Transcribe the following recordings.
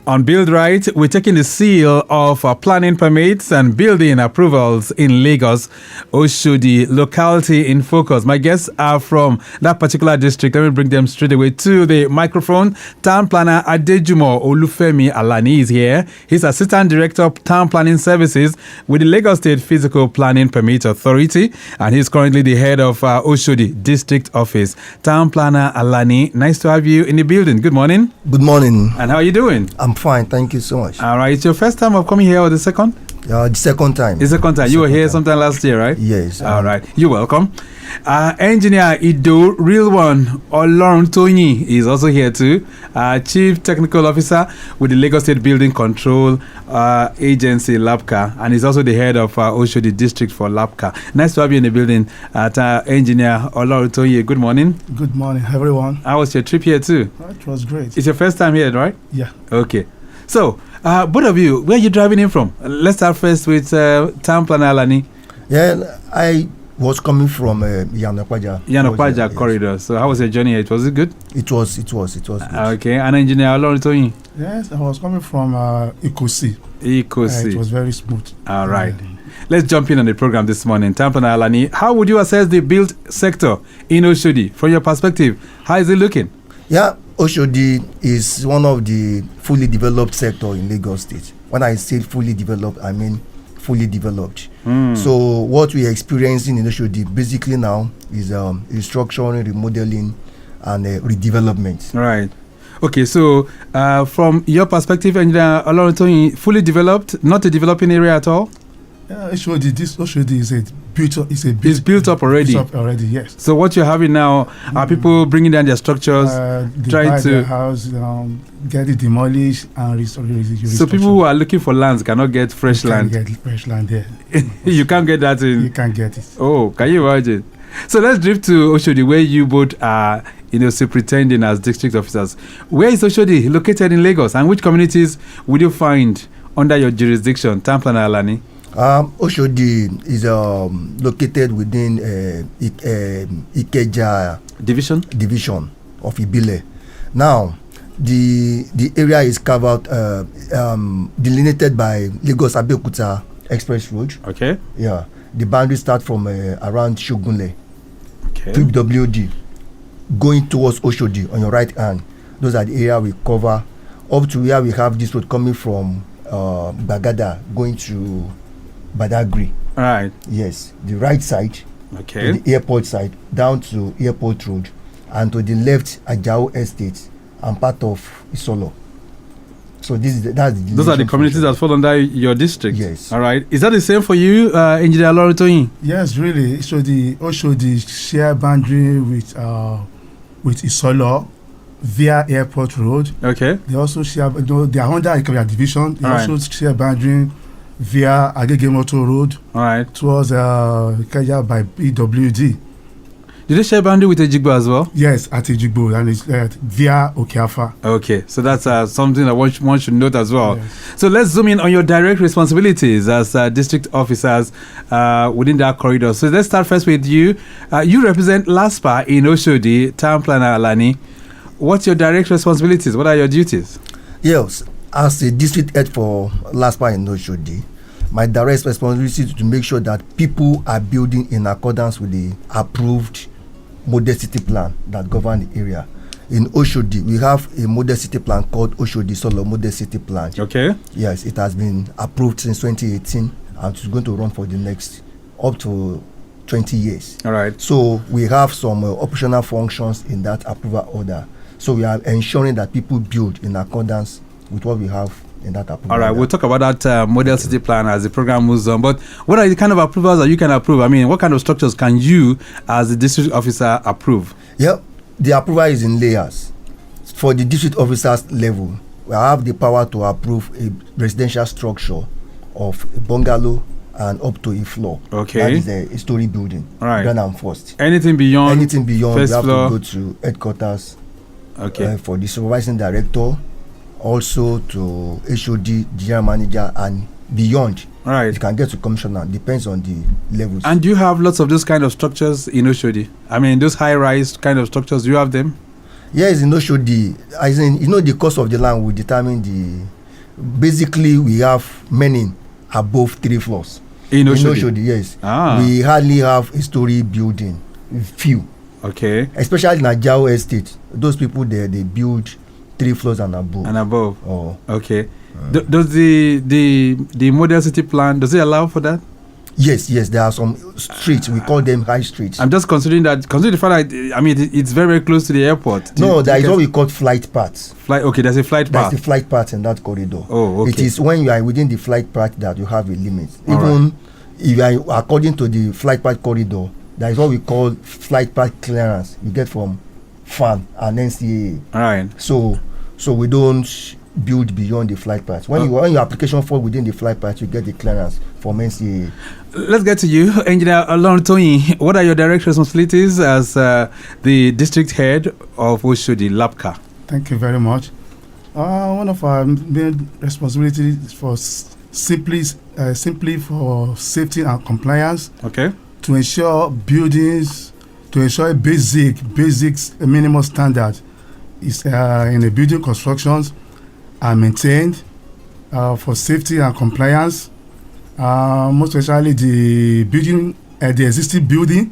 On Build Right, we're taking the seal of planning permits and building approvals in Lagos. Oshodi Locality in focus. My guests are from that particular district. Let me bring them straight away to the microphone. Town Planner Adejumo Olufemi Alani is here. He's Assistant Director of Town Planning Services with the Lagos State Physical Planning Permit Authority, and he's currently the head of Oshodi District Office. Town Planner Alani, nice to have you in the building. Good morning. Good morning. And how are you doing? I'm fine, thank you so much. All right, it's your first time of coming here or the second? The second time. The second time. You were here sometime last year, right? Yes. All right, you're welcome. Engineer Idowu, Rilwan, Oloruntoyin is also here too. Chief Technical Officer with the Lagos State Building Control Agency, LASPPPA, and he's also the head of Oshodi District for LASPPPA. Nice to have you in the building, Engineer Oloruntoyin. Good morning. Good morning, everyone. How was your trip here too? It was great. It's your first time here, right? Yeah. Okay. So, both of you, where are you driving in from? Let's start first with Town Planner Alani. Yeah, I was coming from Yanokwaja corridor. So, how was your journey here? Was it good? It was good. Okay. And Engineer Oloruntoyin? Yes, I was coming from Ikosi. Ikosi. It was very smooth. All right. Let's jump in on the program this morning. Town Planner Alani, how would you assess the built sector in Oshodi? From your perspective, how is it looking? Yeah, Oshodi is one of the fully developed sector in Lagos State. When I say fully developed, I mean fully developed. So what we are experiencing in Oshodi basically now is restructuring, remodeling, and redevelopment. Right. Okay, so from your perspective, Engineer Oloruntoyin, fully developed, not a developing area at all? Yeah, Oshodi is built up already. Built up already, yes. So what you're having now are people bringing down their structures, trying to their house, get it demolished and so people who are looking for lands cannot get fresh land. Get fresh land there. You can't get that in. You can't get it. Oh, can you imagine? So let's drift to Oshodi, where you both are, superintending as district officers. Where is Oshodi located in Lagos, and which communities would you find under your jurisdiction, Town Planner Alani? Oshodi is located within Ikeja division of Ibile. Now, the area is covered, delineated by Lagos Abeokuta Express Road. Okay. Yeah, the boundary starts from around Shogunle, okay, WD, going towards Oshodi on your right hand. Those are the area we cover, up to where we have this road coming from Bagada going to Badagry. Right. Yes, the right side, okay, to the airport side, down to Airport Road, and to the left, Adejumo Estate and part of Isolo. So those are the communities that fall under your district. Yes. All right. Is that the same for you, Engineer Oloruntoyin? Yes, really. So the Oshodi share boundary with Isolo via Airport Road. Okay. They also share. They are under Ikeja division. They also share boundary via Adejumo Road. All right. Towards Ikeja by PWD. Did they share boundary with Ejigbo as well? Yes, at Ejigbo, and it's via Okeafa. Okay, so that's something that one should note as well. Yes. So let's zoom in on your direct responsibilities as district officers within that corridor. So let's start first with you. You represent LASPPPA in Oshodi, Town Planner Alani. What's your direct responsibilities? What are your duties? Yes, as a district head for LASPPPA in Oshodi, my direct responsibility is to make sure that people are building in accordance with the approved model city plan that govern the area. In Oshodi, we have a model city plan called Oshodi Solo Model City Plan. Okay. Yes, it has been approved since 2018 and it's going to run for the next up to 20 years. All right. So we have some optional functions in that approval order. So we are ensuring that people build in accordance with what we have in that approval. All right, we'll talk about that model city plan as the program moves on. But what are the kind of approvals that you can approve? I mean, what kind of structures can you, as the district officer, approve? Yeah, the approval is in layers. For the district officers level, we have the power to approve a residential structure of a bungalow and up to a floor. Okay. That is a story building. All right. Ground and first. Anything beyond we have floor? to go to headquarters. Okay. For the supervising director, also to HOD, general manager, and beyond. All right. You can get to commissioner. Depends on the levels. And do you have lots of those kind of structures in Oshodi? I mean, those high-rise kind of structures, do you have them? Yes, in Oshodi, as in, the cost of the land will determine basically we have many above 3 floors. In Oshodi? In Oshodi, yes. Ah. We hardly have a story building, few. Okay. Especially in Adejumo estate, those people there, they build 3 floors and above. And above. Oh. Okay. Does the model city plan, does it allow for that? Yes, there are some streets, we call them high streets. I'm just considering the fact that, I mean, it's very, very close to the airport. No, that is what we call flight paths. Okay, there's a flight path. There's a flight path in that corridor. Oh, okay. It is when you are within the flight path that you have a limit. All Even right. if you are according to the flight path corridor, that is what we call flight path clearance. You get from FAN and NCAA. All right. So we don't build beyond the flight path. When your application falls within the flight path, you get the clearance from NCAA. Let's get to you, Engineer Oloruntoyin. What are your direct responsibilities as the district head of Oshodi LASBCA? Thank you very much. One of our main responsibilities for simply for safety and compliance. Okay. To ensure buildings, to ensure basics minimum standard is in the building constructions are maintained for safety and compliance. Most especially the building, the existing building,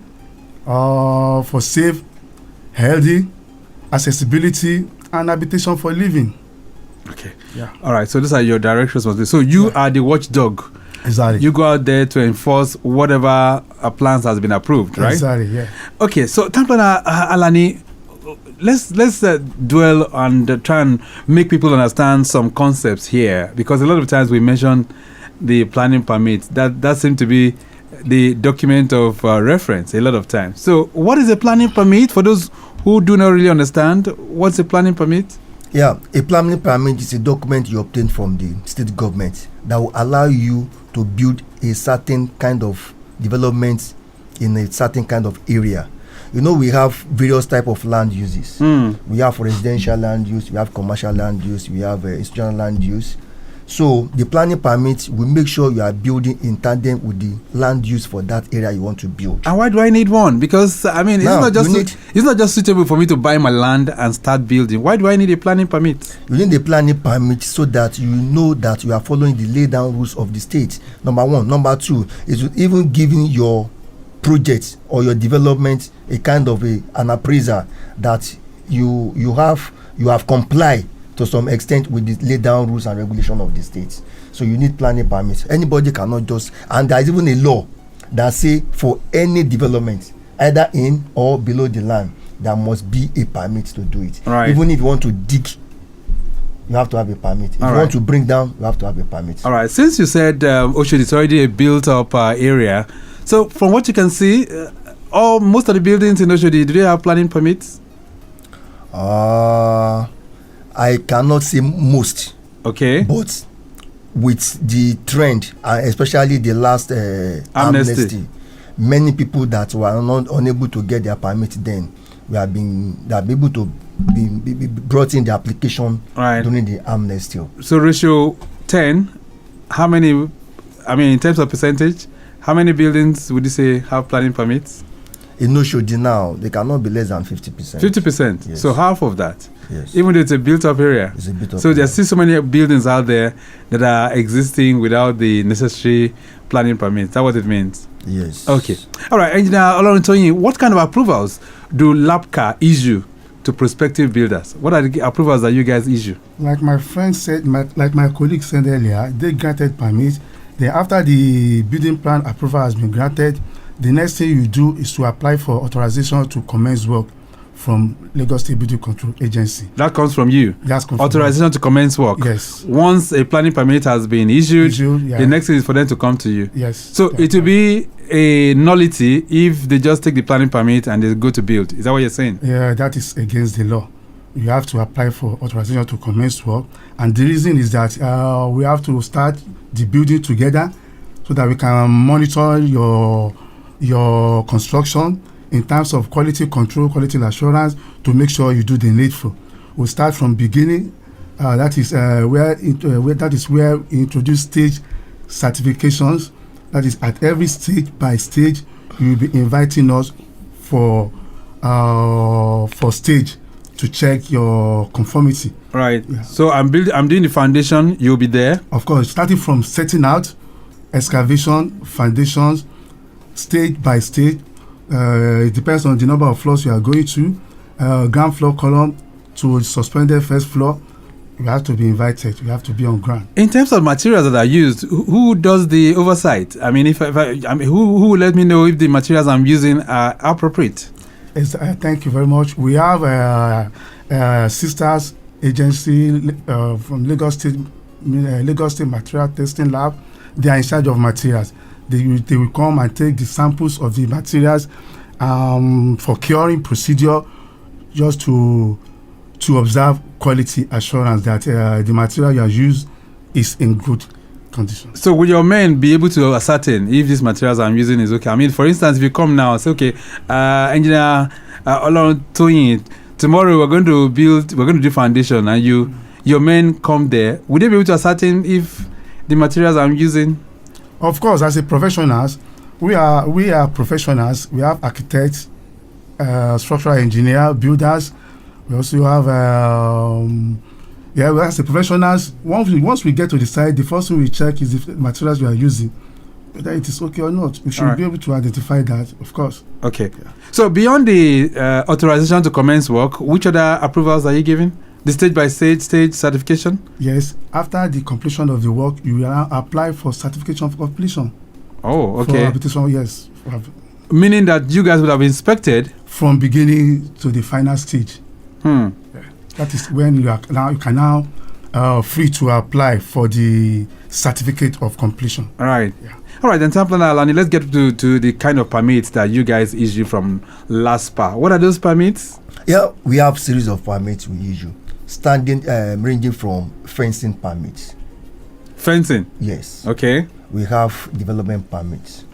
for safe, healthy, accessibility, and habitation for living. Okay. Yeah. All right. So these are your direct responsibilities. So you are the watchdog. Exactly. You go out there to enforce whatever plans has been approved, right? Exactly. Yeah. Okay. So, Tampana Alani, let's dwell and try and make people understand some concepts here, because a lot of times we mention the planning permit. That seems to be the document of reference a lot of times. So, what is a planning permit for those who do not really understand? What's a planning permit? Yeah, a planning permit is a document you obtain from the state government that will allow you to build a certain kind of development in a certain kind of area. You know, we have various type of land uses. We have residential land use, we have commercial land use, we have institutional land use. So the planning permit will make sure you are building in tandem with the land use for that area you want to build. And why do I need one? Because I mean, it's not just suitable for me to buy my land and start building. Why do I need a planning permit? You need a planning permit so that you know that you are following the laid down rules of the state. Number one. Number two is even giving your project or your development a kind of an appraiser that you have complied to some extent with the laid down rules and regulation of the state. So you need planning permits. Anybody cannot just, and there is even a law that say for any development, either in or below the land, there must be a permit to do it. Right. Even if you want to dig, you have to have a permit. If you want to bring down, you have to have a permit. All right. Since you said Oshodi is already a built-up area, so from what you can see, most of the buildings in Oshodi, do they have planning permits? I cannot say most. Okay. But with the trend, especially the last amnesty, many people that were not unable to get their permit then, they have been able to be brought in the application during the amnesty. So ratio 10, how many, I mean in terms of percentage, how many buildings would you say have planning permits? In Oshodi now, they cannot be less than 50%. 50%? Yes. So half of that? Yes. Even though it's a built-up area? It's a built-up So area. there's still so many buildings out there that are existing without the necessary planning permits. That's what it means? Yes. Okay. All right, Engineer Oloruntoyin, what kind of approvals do LASBCA issue to prospective builders? What are the approvals that you guys issue? Like my friend said, like my colleague said earlier, they granted permits. Then after the building plan approval has been granted, the next thing you do is to apply for authorization to commence work from Lagos State Building Control Agency. That comes from you? That's authorization to commence work? Yes. Once a planning permit has been issued, the next thing is for them to come to you? Yes. So it will be a nullity if they just take the planning permit and they go to build. Is that what you're saying? Yeah, that is against the law. You have to apply for authorization to commence work. And the reason is that we have to start the building together so that we can monitor your construction in terms of quality control, quality assurance, to make sure you do the needful. We'll start from beginning. That is where we introduce stage certifications. That is at every stage by stage, you will be inviting us for stage to check your conformity. Right. Yeah. So I'm doing the foundation. You'll be there. Of course, starting from setting out, excavation, foundations, stage by stage. It depends on the number of floors you are going to. Ground floor column to suspended first floor. You have to be invited. You have to be on ground. In terms of materials that are used, who does the oversight? I mean, who will let me know if the materials I'm using are appropriate? Thank you very much. We have sisters agency from Lagos State Material Testing Lab. They are in charge of materials. They will come and take the samples of the materials for curing procedure, just to observe quality assurance that the material you have used is in good condition. So will your men be able to ascertain if these materials I'm using is okay? I mean, for instance, if you come now and say, okay, engineer Oloruntoyin, tomorrow we're going to do foundation, and your men come there, would they be able to ascertain if the materials I'm using? Of course, as a professionals, we are professionals. We have architects, structural engineer, builders. We also have as a professionals. Once we get to the site, the first thing we check is if the materials we are using, whether it is okay or not. We should be able to identify that, of course. Okay. Yeah. So beyond the authorization to commence work, which other approvals are you giving? The stage by stage certification? Yes. After the completion of the work, you will apply for certification of completion. Oh, okay. For yes. Meaning that you guys would have inspected from beginning to the final stage. Yeah. That is when you can now free to apply for the certificate of completion. All right. Yeah. All right, then, Planner Alani, let's get to the kind of permits that you guys issue from LASPPPA. What are those permits? Yeah, we have series of permits we issue, ranging from fencing permits. Fencing? Yes. Okay. We have development permits.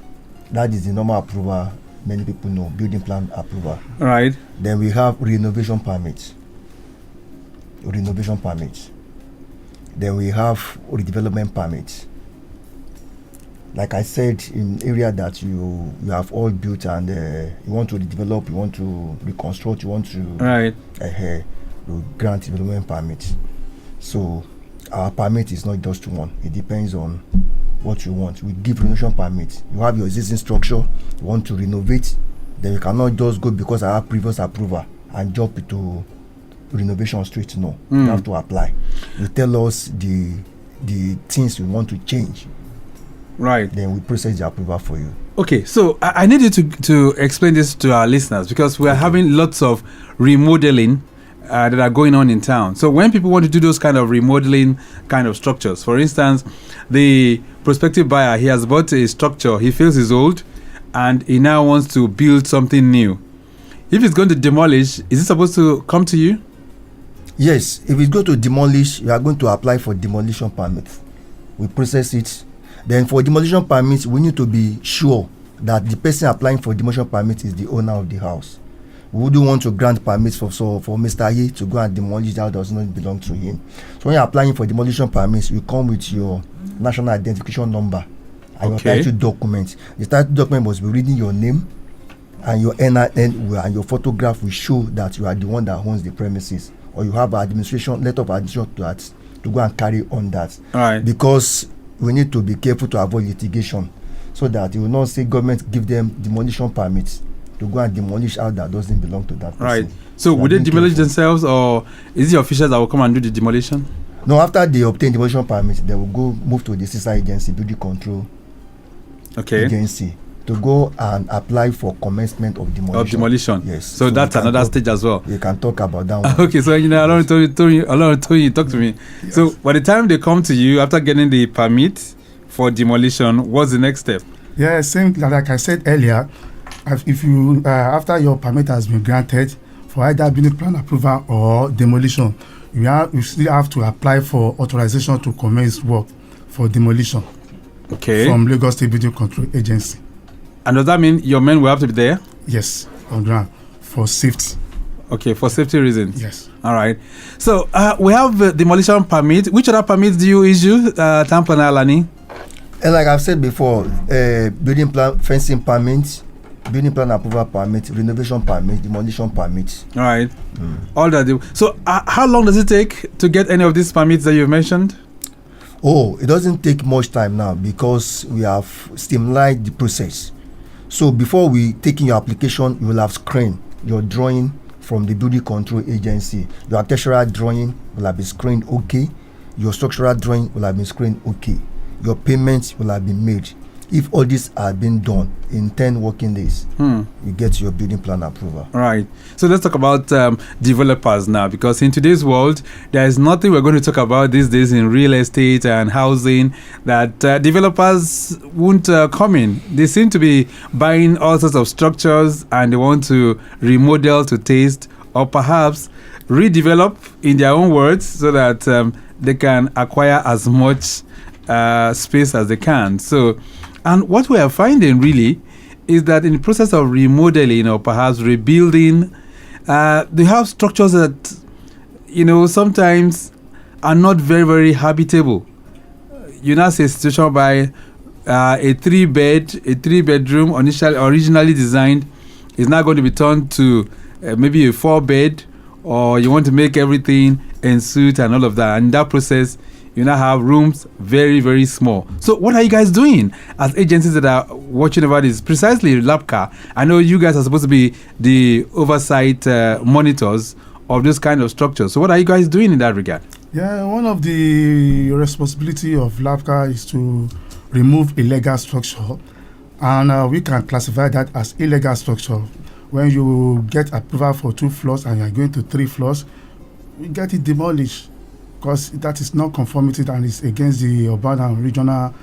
That is the normal approval many people know, building plan approval. All right. Then we have renovation permits. Then we have redevelopment permits. Like I said, in area that you have all built and you want to redevelop, you want to reconstruct, you want to grant development permits. So our permit is not just one. It depends on what you want. We give renovation permits. You have your existing structure, you want to renovate, then you cannot just go because I have previous approval and jump to renovation straight. No, you have to apply. You tell us the things you want to change. Right. Then we process the approval for you. Okay, so I need you to explain this to our listeners, because we are having lots of remodeling that are going on in town. So when people want to do those kind of remodeling kind of structures, for instance, the prospective buyer, he has bought a structure, he feels it's old, and he now wants to build something new. If he's going to demolish, is it supposed to come to you? Yes, if it's going to demolish, you are going to apply for demolition permit. We process it. Then for demolition permits, we need to be sure that the person applying for demolition permit is the owner of the house. We wouldn't want to grant permits for Mr. A to go and demolish that does not belong to him. So when you're applying for demolition permits, you come with your national identification number and your title document. The title document must be reading your name, and your NIN and your photograph will show that you are the one that owns the premises, or you have an administration letter of administration to go and carry on that. All right. Because we need to be careful to avoid litigation, so that you will not say government give them demolition permits to go and demolish out that doesn't belong to that person. Right. So would they demolish themselves, or is it your officials that will come and do the demolition? No, after they obtain demolition permits, they will move to the sister agency, building control agency, to go and apply for commencement of demolition. Yes. So that's another stage as well. You can talk about that one. Okay, so Oloruntoyin, talk to me. Yes. So by the time they come to you after getting the permit for demolition, what's the next step? Yeah, same like I said earlier. If you after your permit has been granted for either building plan approval or demolition, you still have to apply for authorization to commence work for demolition. Okay. From Lagos State Building Control Agency. And does that mean your men will have to be there? Yes, on ground for safety. Okay, for safety reasons. Yes. All right. So we have demolition permit. Which other permits do you issue, Planner Alani? And like I've said before, building plan fencing permits, building plan approval permit, renovation permit, demolition permit. All right. All that. So how long does it take to get any of these permits that you've mentioned? Oh, it doesn't take much time now because we have streamlined the process. So before we take in your application, you will have screened your drawing from the building control agency. Your architectural drawing will have been screened okay. Your structural drawing will have been screened okay. Your payments will have been made. If all this are being done in 10 working days, you get your building plan approval. All right. So let's talk about developers now, because in today's world, there is nothing we're going to talk about these days in real estate and housing that developers won't come in. They seem to be buying all sorts of structures and they want to remodel to taste, or perhaps redevelop in their own words so that they can acquire as much space as they can. So, and what we are finding really is that in the process of remodeling or perhaps rebuilding, they have structures that, sometimes are not very, very habitable. You now see a situation by a three-bedroom originally designed is now going to be turned to maybe a 4-bed, or you want to make everything en suite and all of that. And in that process, you now have rooms very, very small. So what are you guys doing as agencies that are watching over this? Precisely LASBCA, I know you guys are supposed to be the oversight monitors of this kind of structure. So what are you guys doing in that regard? Yeah, one of the responsibility of LASBCA is to remove illegal structure. And we can classify that as illegal structure. When you get approval for 2 floors and you are going to 3 floors, we get it demolished, because that is not conformity and is against the urban and regional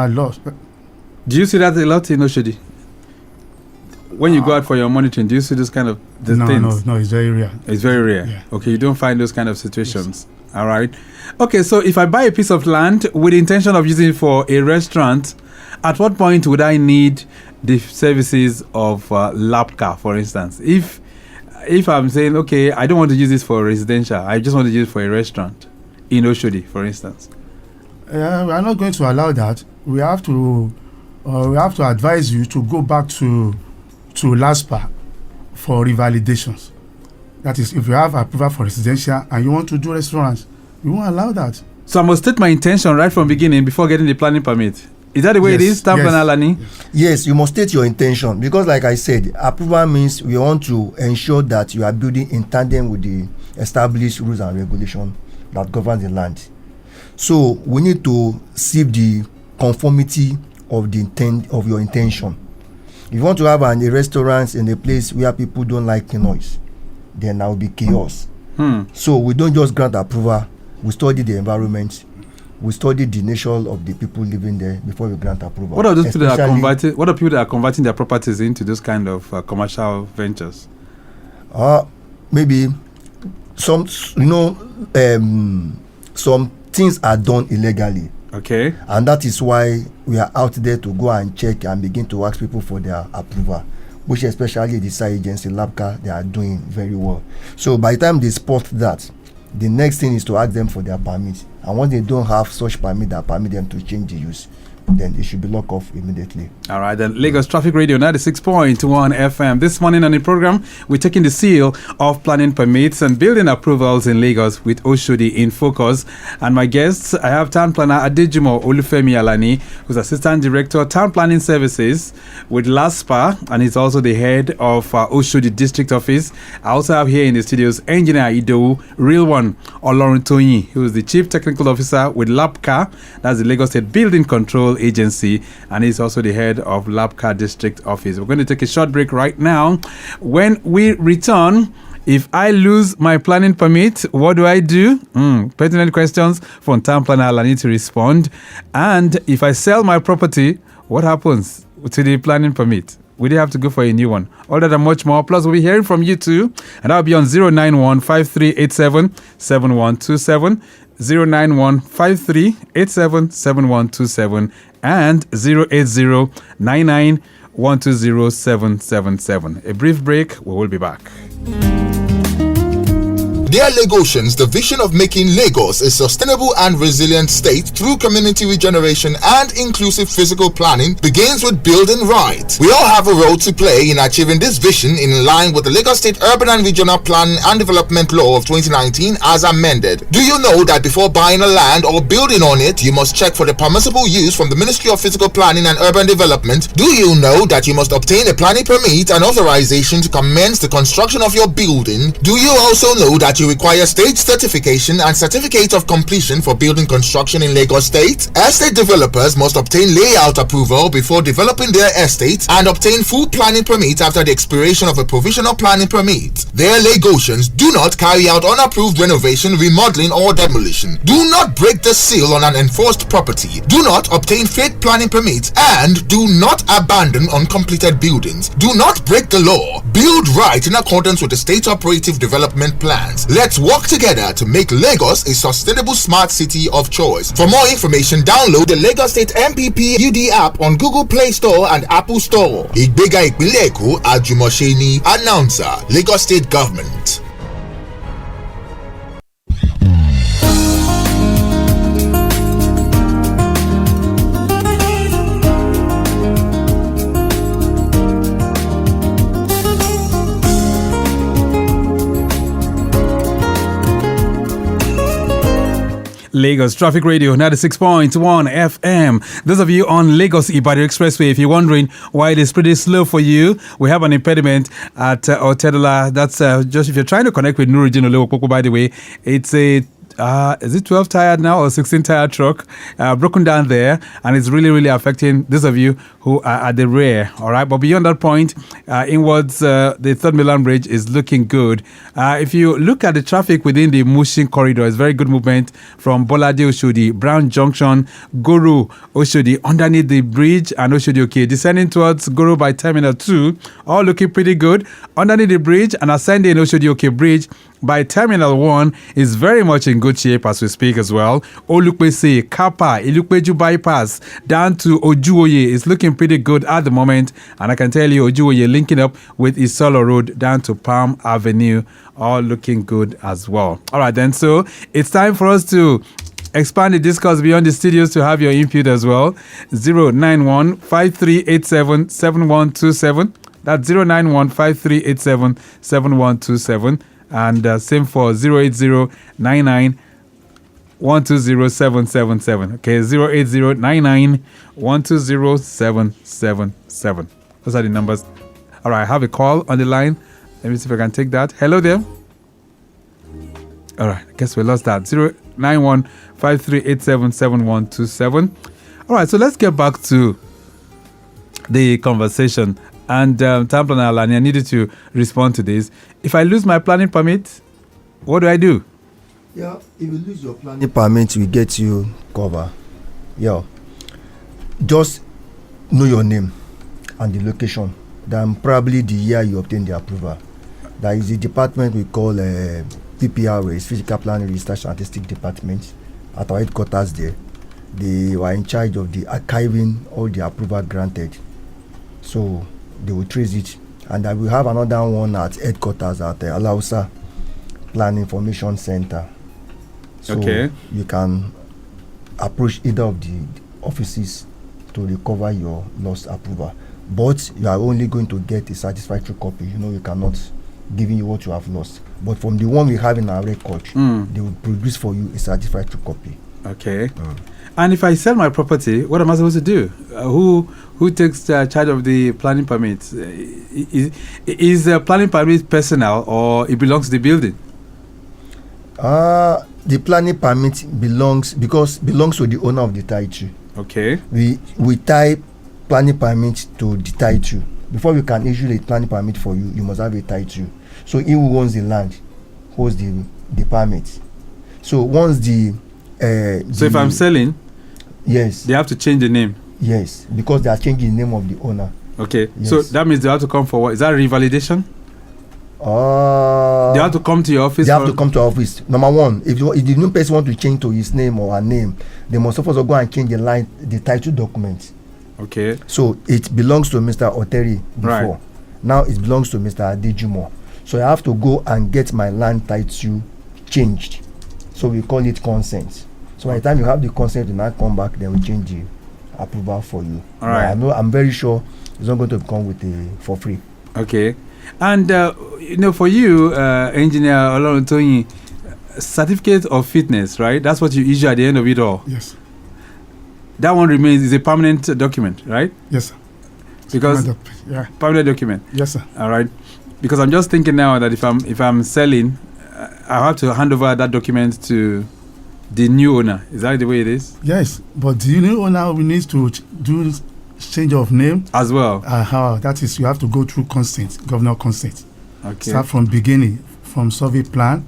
laws. Do you see that a lot in Oshodi? When you go out for your monitoring, do you see this kind of things? No, it's very rare. It's very rare. Yeah. Okay, you don't find those kind of situations. Yes. All right. Okay, so if I buy a piece of land with the intention of using it for a restaurant, at what point would I need the services of LASBCA, for instance? If I'm saying, okay, I don't want to use this for residential, I just want to use it for a restaurant in Oshodi, for instance. We are not going to allow that. We have to advise you to go back to LASPPPA for revalidations. That is, if you have approval for residential and you want to do restaurants, we won't allow that. So I must state my intention right from the beginning before getting the planning permit. Is that the way it is, Town Planner Alani? Yes, you must state your intention, because like I said, approval means we want to ensure that you are building in tandem with the established rules and regulations that govern the land. So we need to see the conformity of the intent of your intention. If you want to have a restaurant in a place where people don't like noise, then there will be chaos. So we don't just grant approval. We study the environment. We study the nature of the people living there before we grant approval. What are those people that are converting? What are people that are converting their properties into those kind of commercial ventures? Maybe some things are done illegally. Okay. And that is why we are out there to go and check and begin to ask people for their approval, which especially the side agency LASBCA, they are doing very well. So by the time they spot that, the next thing is to ask them for their permit. And once they don't have such permit that permit them to change the use, then it should be locked off immediately. All right, then Lagos Traffic Radio 96.1 FM. This morning on the program, we're taking the seal of planning permits and building approvals in Lagos with Oshodi in focus. And my guests, I have Town Planner Adejumo Olufemi Alani, who's Assistant Director Town Planning Services with LASPPPA, and he's also the head of Oshodi District Office. I also have here in the studios Engineer Idowu, Rilwan Oloruntoyin, who is the Chief Technical Officer with LASBCA, that's the Lagos State Building Control Agency, and he's also the head of LASBCA District Office. We're going to take a short break right now. When we return, if I lose my planning permit, what do I do? Pertinent questions from Town Planner Alani to respond. And if I sell my property, what happens to the planning permit? We have to go for a new one. All that and much more. Plus, we'll be hearing from you too. And that'll be on 091-5387-7127, 091-5387-7127, and 080-99-120777. A brief break. We will be back. Dear Lagosians, the vision of making Lagos a sustainable and resilient state through community regeneration and inclusive physical planning begins with building right. We all have a role to play in achieving this vision in line with the Lagos State Urban and Regional Planning and Development Law of 2019 as amended. Do you know that before buying a land or building on it, you must check for the permissible use from the Ministry of Physical Planning and Urban Development? Do you know that you must obtain a planning permit and authorization to commence the construction of your building? Do you also know that you require state certification and certificate of completion for building construction in Lagos State? Estate developers must obtain layout approval before developing their estate and obtain full planning permit after the expiration of a provisional planning permit. Their Lagosians, do not carry out unapproved renovation, remodeling or demolition. Do not break the seal on an enforced property. Do not obtain fake planning permits and do not abandon uncompleted buildings. Do not break the law. Build right in accordance with the state operative development plans. Let's work together to make Lagos a sustainable smart city of choice. For more information, download the Lagos State MPP UD app on Google Play Store and Apple Store. Ìgbéga ìpínlẹ̀ Èkó, Ajumosheni, announcer, Lagos State Government. Lagos Traffic Radio 96.1 FM. Those of you on Lagos Ibadan Expressway, if you're wondering why it is pretty slow for you, we have an impediment at Otedola. That's just if you're trying to connect with Nurujin Olewokoko, by the way, it's a is it 12 tired now or 16 tired truck broken down there, and it's really affecting those of you who are at the rear. All right, but beyond that point, inwards the Third Milan Bridge is looking good. If you look at the traffic within the Mushin corridor, it's very good movement from Bolade Oshodi, Brown Junction, Guru Oshodi underneath the bridge, and Oshodi okay descending towards Guru by Terminal 2, all looking pretty good underneath the bridge, and ascending Oshodi okay bridge by Terminal 1 is very much in good shape as we speak as well. Olupese, Kappa, Ilupeju bypass down to Ojuoye is looking pretty good at the moment, and I can tell you Ojuoye linking up with Isolo Road down to Palm Avenue, all looking good as well. All right then, so it's time for us to expand the discourse beyond the studios to have your input as well. 091-5387-7127. That's 091-5387-7127. And same for 08099-120777. Okay, 08099-120777. Those are the numbers. All right, I have a call on the line. Let me see if I can take that. Hello there. All right, I guess we lost that. 091-5387-7127. All right, so let's get back to the conversation. And Tamplin and Alani, I needed to respond to this. If I lose my planning permit, what do I do? Yeah, if you lose your planning permit, we get you cover. Yeah, just know your name and the location. Then probably the year you obtain the approval. There is a department we call PPR, Physical Planning Research Statistics Department, at our headquarters there. They were in charge of the archiving all the approval granted. So they will trace it, and I will have another one at headquarters at Alausa Plan Information Center. So okay, you can approach either of the offices to recover your lost approval, but you are only going to get a satisfactory copy. You cannot give you what you have lost, but from the one we have in our record, they will produce for you a satisfactory copy. Okay. And if I sell my property, what am I supposed to do? Who takes charge of the planning permit? Is the planning permit personal, or it belongs to the building? The planning permit belongs to the owner of the title. Okay. We tie planning permit to the title. Before we can issue a planning permit for you, you must have a title. So he who owns the land holds the permit. So once so if I'm selling, yes, they have to change the name. Yes, because they are changing the name of the owner. Okay, yes. So that means they have to come for what? Is that revalidation? They have to come to your office. They have to come to our office. Number one, if the new person want to change to his name or her name, they must also go and change the title document. Okay. So it belongs to Mr. Oteri before. Right. Now it belongs to Mr. Adejumo. So I have to go and get my land title changed. So we call it consent. So by the time you have the consent, you now come back, then we change the approval for you. All right. I'm very sure it's not going to come with for free. Okay. And, for you, Engineer Oloruntoyin, certificate of fitness, right? That's what you issue at the end of it all. Yes. That one remains, is a permanent document, right? Yes, sir. Because permanent document. Yes, sir. All right. Because I'm just thinking now that if I'm selling, I have to hand over that document to the new owner. Is that the way it is? Yes, but the new owner needs to do change of name as well. That is, you have to go through consent, governor consent. Okay. Start from beginning, from survey plan.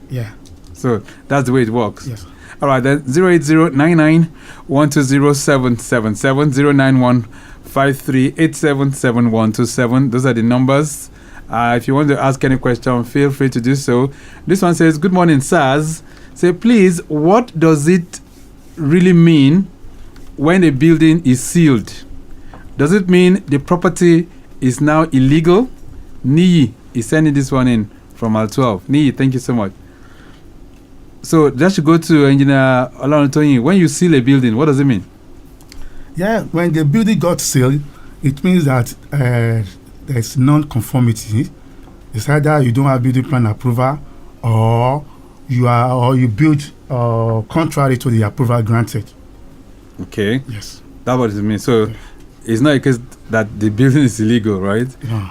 Yeah. So that's the way it works. Yes. All right, then 08099120777 09153877127. Those are the numbers. If you want to ask any question, feel free to do so. This one says, "Good morning, sirs. Say, please, what does it really mean when a building is sealed? Does it mean the property is now illegal?" Niyi is sending this one in from Al12. Niyi, thank you so much. So that should go to Engineer Oloruntoyin. When you seal a building, what does it mean? Yeah, when the building got sealed, it means that there's non-conformity. It's either you don't have building plan approval, or you build contrary to the approval granted. Okay. Yes. That's what it means. So it's not a case that the building is illegal, right? No.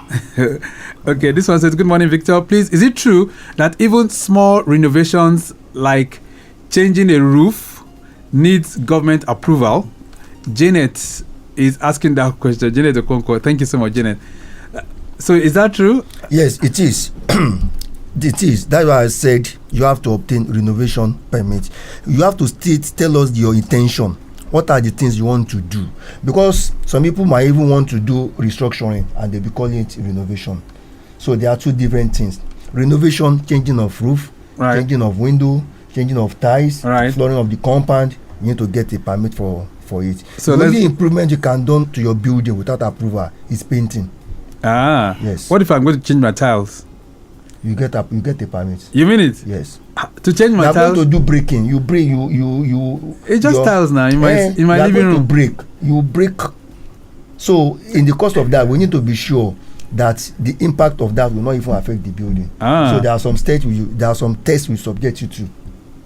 Okay, this one says, "Good morning, Victor. Please, is it true that even small renovations like changing a roof needs government approval?" Janet is asking that question. Janet Okonkwo. Thank you so much, Janet. So is that true? Yes, it is. It is. That's why I said you have to obtain renovation permit. You have to tell us your intention. What are the things you want to do? Because some people might even want to do restructuring and they'll be calling it renovation. So there are two different things. Renovation, changing of roof, right, changing of window, changing of tiles, right, flooring of the compound. You need to get a permit for it. So the only improvement you can do to your building without approval is painting. Yes. What if I'm going to change my tiles? You get a permit. You mean it? Yes. To change my tiles? You are going to do breaking. You break. It's just tiles now in my living room. To break. You break. So in the course of that, we need to be sure that the impact of that will not even affect the building. So there are some tests we subject you to.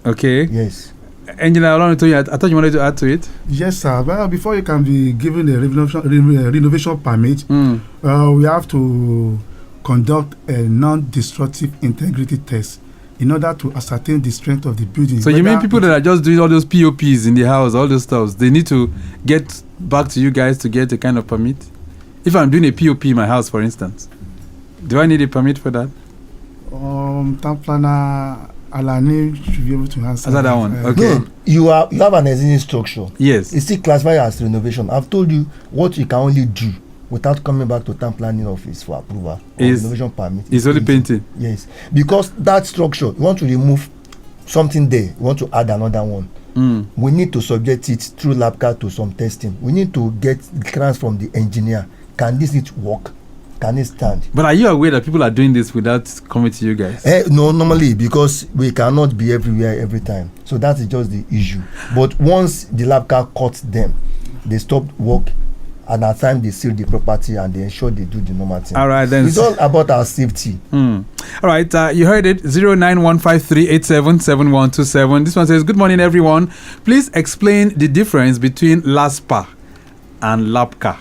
Okay. Yes. Engineer Oloruntoyin, I thought you wanted to add to it. Yes, sir. Well, before you can be given a renovation permit, we have to conduct a non-destructive integrity test in order to ascertain the strength of the building. So you mean people that are just doing all those POPs in the house, all those stuff, they need to get back to you guys to get a kind of permit? If I'm doing a POP in my house, for instance, do I need a permit for that? Town planner Alani should be able to answer that one. Okay. No, you have an existing structure. Yes. It's still classified as renovation. I've told you what you can only do without coming back to town planning office for approval or renovation permit. It's only painting. Yes, because that structure, you want to remove something there, you want to add another one. We need to subject it through LASPPPA to some testing. We need to get clearance from the engineer. Can this work? Can it stand? But are you aware that people are doing this without coming to you guys? No, normally, because we cannot be everywhere every time. So that is just the issue. But once the LASPPPA cuts them, they stop work, and at time they seal the property and they ensure they do the normal thing. All right, then. It's all about our safety. All right, you heard it. 09153877127. This one says, "Good morning, everyone. Please explain the difference between LASPPPA and LASBCA.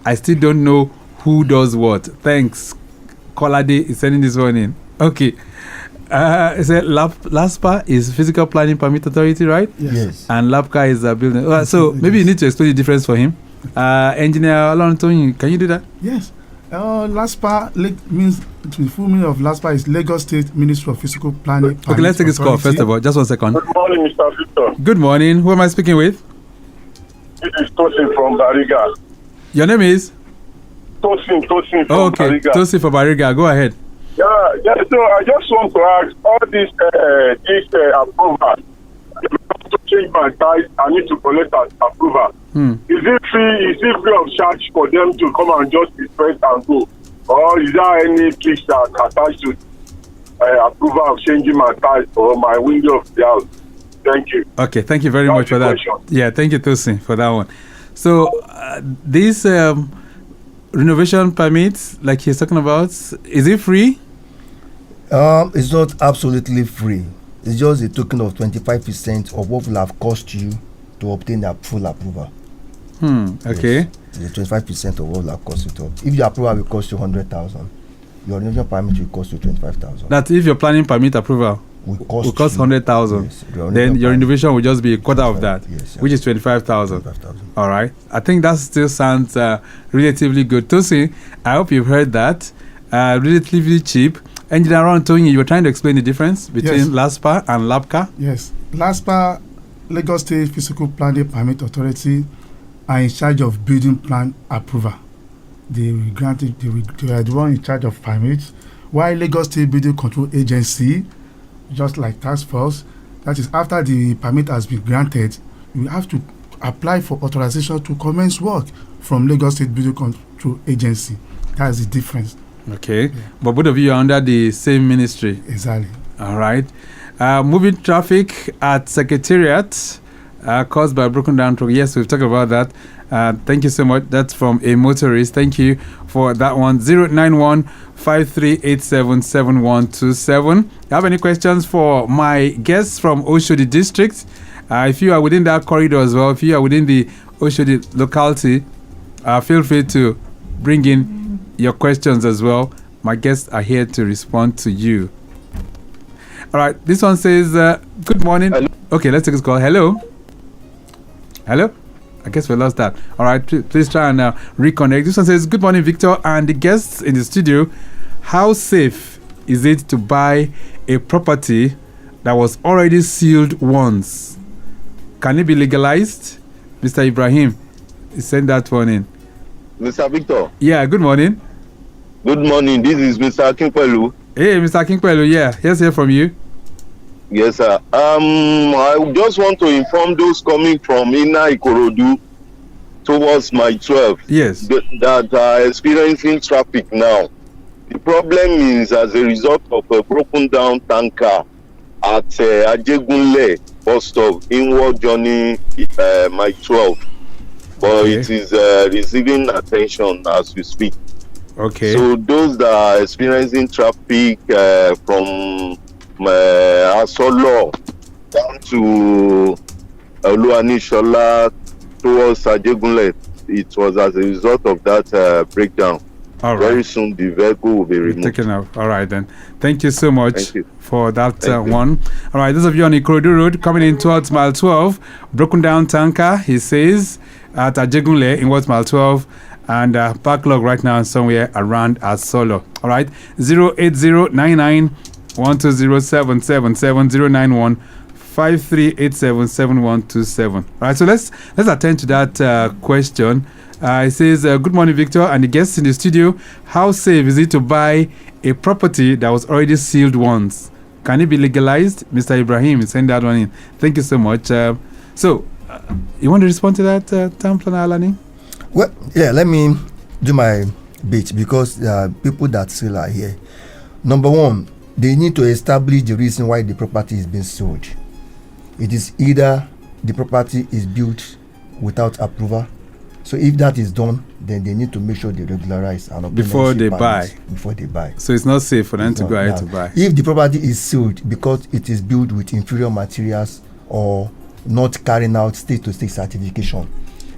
I still don't know who does what. Thanks." Kolade is sending this one in. Okay. It said LASPPPA is Physical Planning Permit Authority, right? Yes. And LASBCA is a building. So maybe you need to explain the difference for him. Engineer Oloruntoyin, can you do that? Yes. LASPPPA means, the full meaning of LASPPPA is Lagos State Ministry of Physical Planning. Okay, let's take this call first of all. Just 1 second. Good morning, Mr. Victor. Good morning. Who am I speaking with? This is Tosin from Bariga. Your name is? Tosin from okay. Bariga. Tosin from Bariga. Go ahead. Yeah. So I just want to ask, all this approval, to change my price, I need to collect an approval. Is it free of charge for them to come and just inspect and go? Or is there any fix that attached to it? approval of changing my tiles or my window of the house. Thank you. Okay, thank you very That's much for that. question. Yeah, thank you, Tosin, for that one. So, these renovation permits, like he's talking about, is it free? It's not absolutely free. It's just a token of 25% of what will have cost you to obtain a full approval. Okay. Yes. It's 25% of what will have cost you to. If your approval will cost you 100,000, your renovation permit will cost you 25,000. That if your planning permit approval will cost 100,000, yes, then your renovation will just be a quarter of that, yes, which is 25,000. 25,000. All right. I think that still sounds relatively good. Tosin, I hope you've heard that. Relatively cheap. Engineer Oloruntoyin, you were trying to explain the difference between Yes. LASPPPA and LASBCA? Yes, LASPPPA, Lagos State Physical Planning Permit Authority, are in charge of building plan approval. They are the one in charge of permits, while Lagos State Building Control Agency, just like task force, that is after the permit has been granted, you have to apply for authorization to commence work from Lagos State Building Control Agency. That is the difference. Okay. Yeah. But both of you are under the same ministry. Exactly. All right. Moving traffic at Secretariat caused by broken down truck. Yes, we've talked about that. Thank you so much. That's from a motorist. Thank you for that one. 091-5387-7127. Have any questions for my guests from Oshodi District? If you are within that corridor as well, if you are within the Oshodi locality, feel free to bring in your questions as well. My guests are here to respond to you. All right. This one says, good morning. Hello. Okay, let's take this call. Hello. Hello. I guess we lost that. All right. Please try and reconnect. This one says, good morning, Victor, and the guests in the studio. How safe is it to buy a property that was already sealed once? Can it be legalized? Mr. Ibrahim, send that one in. Mr. Victor. Yeah, good morning. Good morning. This is Mr. Akinpelu. Hey, Mr. Akinpelu. Yeah, let's hear from you. Yes, sir. I just want to inform those coming from Inner Ikorodu towards my 12. Yes. That are experiencing traffic now. The problem is as a result of a broken down tanker at Adejumo bus stop inward journey my 12. But okay. It is receiving attention as we speak. Okay. So those that are experiencing traffic from Asolo down to Oluwanishola towards Adejumo, it was as a result of that breakdown. All right. Very soon the vehicle will be removed. Taken out. All right then. Thank you so much for that one. All right, those of you on Ikorodu Road coming in towards mile 12, broken down tanker, he says, at Adejumo in what's mile 12, and backlog right now somewhere around Asolo. All right, 08099-120777091-53877127. All right, so let's attend to that question. It says, good morning, Victor, and the guests in the studio. How safe is it to buy a property that was already sealed once? Can it be legalized? Mr. Ibrahim, send that one in. Thank you so much. So, you want to respond to that, Town Planner Alani? Well, yeah, let me do my bit because there are people that still are here. Number one, they need to establish the reason why the property is being sold. It is either the property is built without approval. So if that is done, then they need to make sure they regularize and before they buy. So it's not safe for them to go ahead to buy. If the property is sold because it is built with inferior materials or not carrying out state-to-state certification,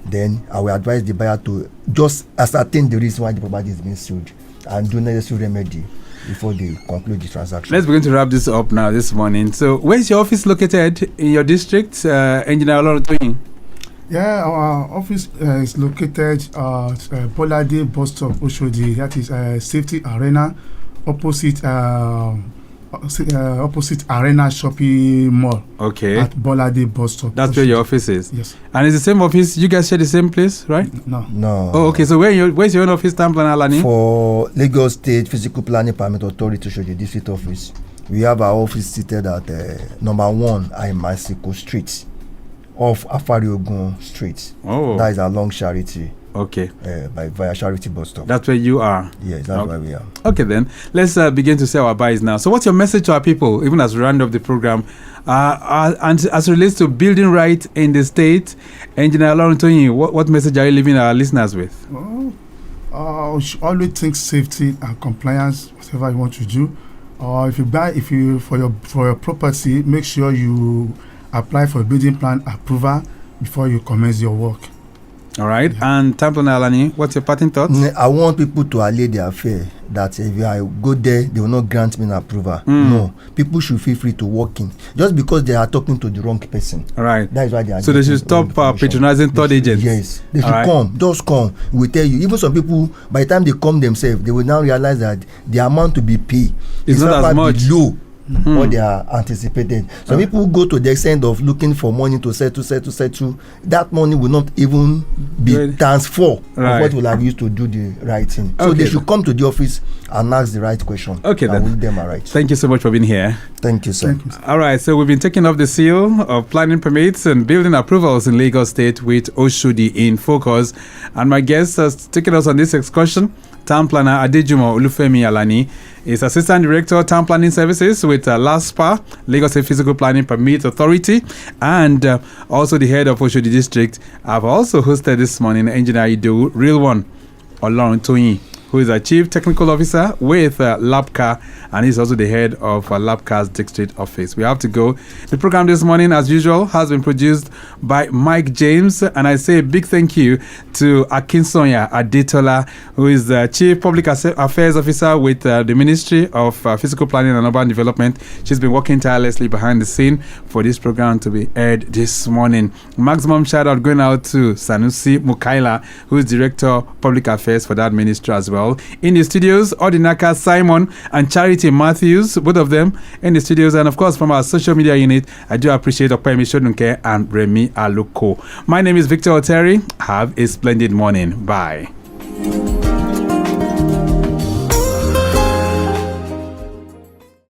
then I will advise the buyer to just ascertain the reason why the property is being sold and do necessary remedy before they conclude the transaction. Let's begin to wrap this up now this morning. So where's your office located in your district, Engineer Oloruntoyin? Yeah, our office is located at Bolade bus stop, Oshodi. That is Safety Arena, opposite Arena Shopping Mall. Okay. At Bolade bus stop. That's Oshodi. where your office is. Yes. And it's the same office. You guys share the same place, right? No. Oh, okay. So where's your own office, Town Planner Alani? For Lagos State Physical Planning Permit Authority, Oshodi District Office. We have our office seated at number 1 Aimasiko Street, off Afariogun Street. Oh. That is along Charity. Okay. Via Charity Bus Stop. That's where you are. Yes, that's where we are. Okay, then let's begin to say our buys now. So, what's your message to our people, even as we round up the program, and as it relates to building right in the state? Engineer Oloruntoyin, what message are you leaving our listeners with? We should always think safety and compliance, whatever you want to do. If you for your property, make sure you apply for a building plan approval before you commence your work. All right. Yeah. And Town Planner Alani, what's your parting thoughts? I want people to allay their fear that if I go there, they will not grant me an approval. No, people should feel free to walk in just because they are talking to the wrong person. All right. That is why they are. So they should stop patronizing third agents. Yes, they should come. Just come. We tell you. Even some people, by the time they come themselves, they will now realize that the amount to be paid is not as much. Low. What they are anticipated. Some people go to the extent of looking for money to settle. That money will not even be transferred of what will have used to do the right thing. So they should come to the office and ask the right question. Okay, then. Will them right. Thank you so much for being here. Thank you, sir. All right, so we've been taking off the seal of planning permits and building approvals in Lagos State with Oshodi in focus. And my guest has taken us on this excursion. Town Planner Adejumo Olufemi Alani is Assistant Director Town Planning Services with LASPPPA, Lagos State Physical Planning Permit Authority, and also the head of Oshodi District. I've also hosted this morning Engineer Idowu, Rilwan, Oloruntoyin, who is a Chief Technical Officer with LASBCPPA, and he's also the head of LASBCPA's District Office. We have to go. The program this morning, as usual, has been produced by Mike James, and I say a big thank you to Akinsonya Adetola, who is the Chief Public Affairs Officer with the Ministry of Physical Planning and Urban Development. She's been working tirelessly behind the scene for this program to be aired this morning. Maximum shout out going out to Sanusi Mukaila, who is Director Public Affairs for that ministry as well. In the studios, Odinaka Simon and Charity Matthews, both of them in the studios. And of course, from our social media unit, I do appreciate Opemi Shodunke and Remy Aluko. My name is Victor Oteri. Have a splendid morning. Bye.